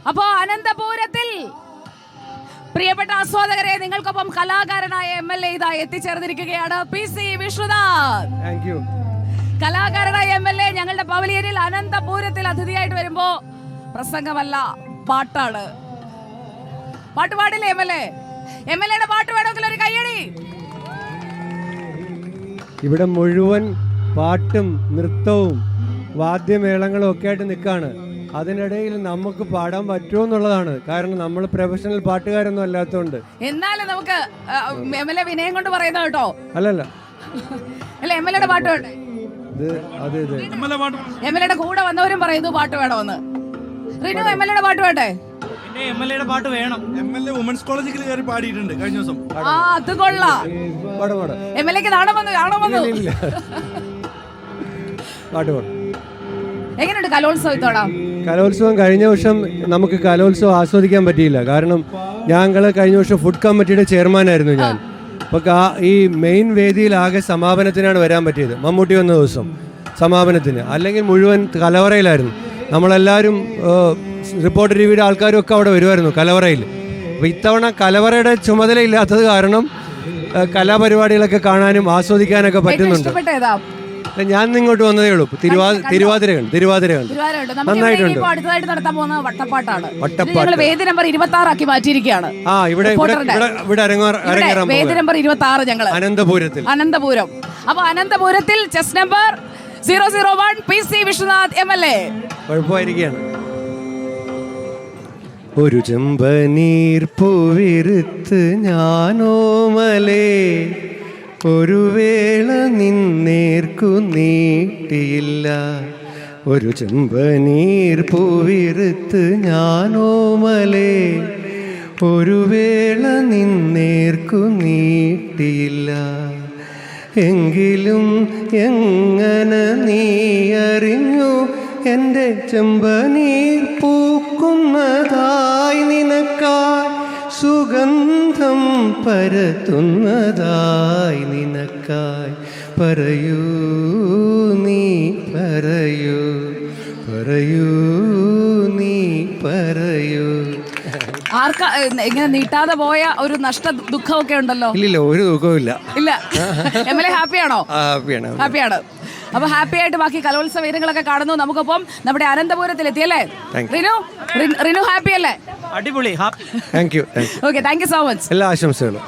അപ്പോ അനന്തപുരത്തിൽ പ്രിയപ്പെട്ട ആസ്വാദകരെ, നിങ്ങൾക്കൊപ്പം കലാകാരനായ MLA ഇതാ എത്തിച്ചേർന്നിരിക്കുകയാണ്. PC വിശ്വനാഥ്. Thank you. കലാകാരനായ MLA ഞങ്ങളുടെ പവലിയനിൽ അനന്തപുരത്തിൽ അതിഥിയായിട്ട് വരുമ്പോ പ്രസംഗമല്ല, പാട്ടാണ്. പാട്ട് പാടില്ലേ MLA യുടെ പാട്ട് വേണമെങ്കിൽ ഒരു കയ്യടി. ഇവിടെ മുഴുവൻ പാട്ടും നൃത്തവും വാദ്യമേളങ്ങളും ഒക്കെ ആയിട്ട് നിൽക്കുകയാണ്. അതിനിടയിൽ നമുക്ക് പാടാൻ പറ്റുമോ എന്നുള്ളതാണ്. കാരണം നമ്മൾ പ്രൊഫഷണൽ പാട്ടുകാരൊന്നും അല്ലാത്തതുകൊണ്ട്. എന്നാലും നമുക്ക് MLA വിനയം കൊണ്ട് പറയുന്നത് കേട്ടോ. അല്ലല്ല അല്ല, MLA യുടെ പാട്ട് വേണ്ടേ? MLA യുടെ കൂടെ വന്നവരും പറയുന്നു പാട്ട് വേണമെന്ന്. റിനു, MLA യുടെ പാട്ട് വേണ്ടേ? MLA യുടെ പാട്ട് വേണം. MLA വുമൻസ് കോളേജിൽ കയറി പാടിയിട്ടുണ്ട് കഴിഞ്ഞ ദിവസം. ആ, അത് കൊള്ളാം. MLA നാണം വന്നു. പാട്ട് പാടും. എങ്ങനെയുണ്ട് കലോത്സവം ഇത്തവണ? കലോത്സവം കഴിഞ്ഞ വർഷം നമുക്ക് കലോത്സവം ആസ്വദിക്കാൻ പറ്റിയില്ല. കാരണം ഞങ്ങൾ കഴിഞ്ഞ വർഷം ഫുഡ് കമ്മിറ്റിയുടെ ചെയർമാനായിരുന്നു ഞാൻ. അപ്പോൾ ഈ മെയിൻ വേദിയിൽ ആകെ സമാപനത്തിനാണ് വരാൻ പറ്റിയത്. മമ്മൂട്ടി വന്ന ദിവസം സമാപനത്തിന്, അല്ലെങ്കിൽ മുഴുവൻ കലവറയിലായിരുന്നു. നമ്മളെല്ലാവരും റിപ്പോർട്ടർ ടിവിയുടെ ആൾക്കാരും ഒക്കെ അവിടെ വരുമായിരുന്നു കലവറയിൽ. അപ്പോൾ ഇത്തവണ കലവറയുടെ ചുമതലയില്ലാത്തത് കാരണം കലാപരിപാടികളൊക്കെ കാണാനും ആസ്വദിക്കാനൊക്കെ പറ്റുന്നുണ്ട്. ഞാൻ ഇങ്ങോട്ട് വന്നതേ ഉള്ളൂ. തിരുവാതിര നന്നായിട്ടുണ്ട്. വട്ടപ്പാട്ട് വേദി നമ്പർ 26 ആക്കി മാറ്റിയിരിക്കുകയാണ്. ഇവിടെ വേദി നമ്പർ 26 ഞങ്ങൾ അനന്തപുരം. അപ്പൊ അനന്തപുരത്തിൽ chess number 001 PC Viswanath MLA. കുഴപ്പമായിരിക്കുകയാണ്. ഒരു ചെമ്പനീർ പൂവിരുത്ത് ഞാനോമലേ, ഒരു വേള നിന്നേർക്കു നീട്ടിയില്ല. ഒരു ചെമ്പനീർ പൂവിരുത്ത് ഞാനോമലേ, ഒരു വേള നിന്നേർക്കു നീട്ടിയില്ല. എങ്കിലും എങ്ങനെ നീ അറിഞ്ഞു എൻ്റെ ചെമ്പനീർ പൂക്കുന്നതായി, നിനക്കായി സുഗന്ധം പരത്തുന്നതായി, നിനക്കായി പറയൂ നീ പറയൂ നീ പറയൂ. ആർക്കാ ഇങ്ങനെ നീട്ടാതെ പോയ ഒരു നഷ്ട ദുഃഖമൊക്കെ ഉണ്ടല്ലോ? ഇല്ല, ഒരു ദുഃഖവും ഇല്ല. MLA ഹാപ്പിയാണോ? ഹാപ്പിയാണ്. അപ്പൊ ഹാപ്പി ആയിട്ട് ബാക്കി കലോത്സവ ഇനങ്ങളൊക്കെ കാണുന്നു. നമുക്കൊപ്പം നമ്മുടെ അനന്തപുരത്തിൽ എത്തിയല്ലേ റിനു ഹാപ്പി അല്ലേ? അടിപൊളി. Okay, thank you so much. എല്ലാ ആശംസകളും.